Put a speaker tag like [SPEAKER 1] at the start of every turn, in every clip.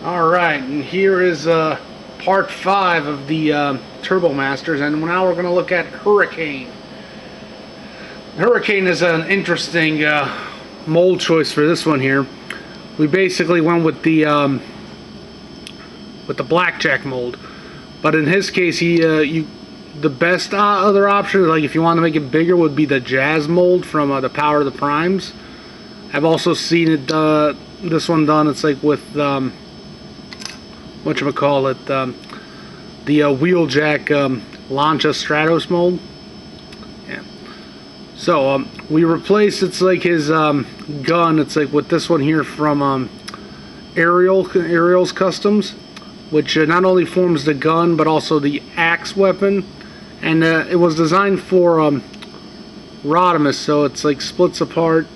[SPEAKER 1] Alright, and here is part 5 of the Turbomasters, and now we're going to look at Hurricane. Hurricane is an interesting mold choice for this one here. We basically went with the blackjack mold, but in his case, the best other option, like if you want to make it bigger, would be the jazz mold from the Power of the Primes. I've also seen it this one done. It's like with whatchamacallit, the Wheeljack Lancia Stratos mold. Yeah. So we replaced, it's like his gun. It's like with this one here from Ariel's Customs, which not only forms the gun but also the axe weapon, and it was designed for Rodimus, so it's like splits apart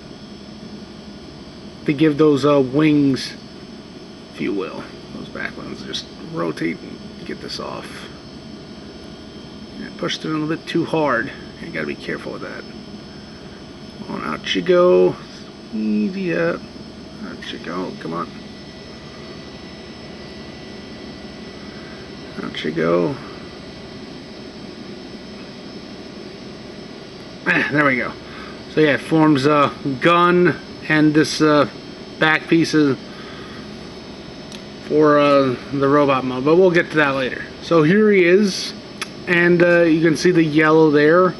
[SPEAKER 1] to give those wings, if you will. Those back ones, just rotate and get this off. Yeah, pushed it a little bit too hard. You gotta be careful with that. On out you go. Easy up. Out you go. Come on. Out you go. There we go. So yeah, it forms a gun and this back piece is for the robot mode, but we'll get to that later. So here he is, and you can see the yellow there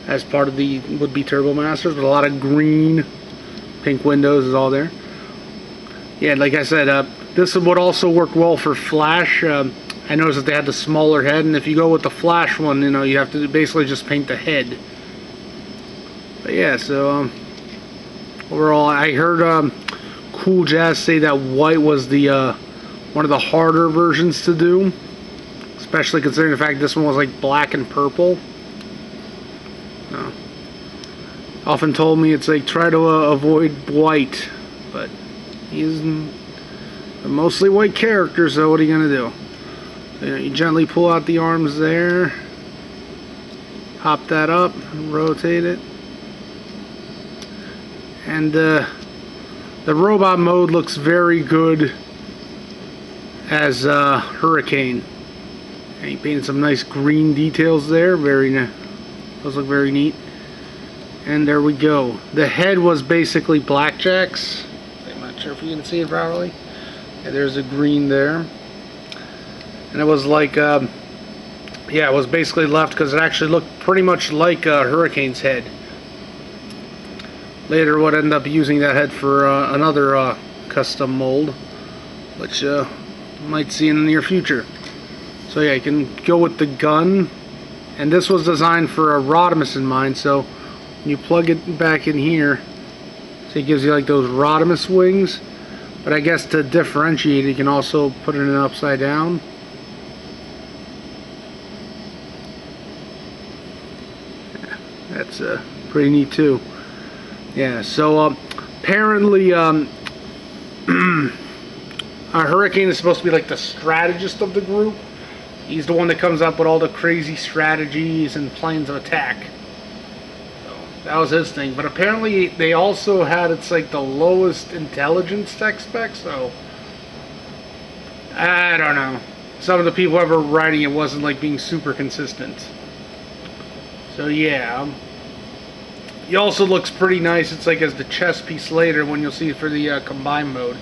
[SPEAKER 1] as part of the would-be Turbomasters, with a lot of green, pink windows is all there. Yeah, like I said, this would also work well for Flash. I noticed that they had the smaller head, and if you go with the Flash one, you know, you have to basically just paint the head. But yeah, so overall, I heard Cooljazz say that white was the one of the harder versions to do, especially considering the fact this one was like black and purple. Often told me it's like try to avoid white, but he's mostly white character, so what are you gonna do? So, you gently pull out the arms there, pop that up, rotate it, and the robot mode looks very good as Hurricane. And he painted some nice green details there. Those look very neat. And there we go. The head was basically blackjacks. I'm not sure if you can see it properly. Yeah, there's a green there. And it was like, yeah, it was basically left because it actually looked pretty much like Hurricane's head. Later would end up using that head for another custom mold, which you might see in the near future. So yeah, you can go with the gun, and this was designed for a Rodimus in mind, so when you plug it back in here, so it gives you like those Rodimus wings, but I guess to differentiate you can also put it in upside down. Yeah, that's pretty neat too. Yeah, so apparently Hurricane is supposed to be like the strategist of the group. He's the one that comes up with all the crazy strategies and plans of attack. So that was his thing. But apparently they also had, it's like the lowest intelligence tech spec, so I don't know. Some of the people ever writing it wasn't like being super consistent. So yeah. He also looks pretty nice. It's like as the chess piece later when you'll see it for the combined mode.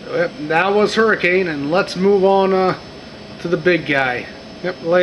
[SPEAKER 1] So, yep, that was Hurricane, and let's move on to the big guy. Yep, later.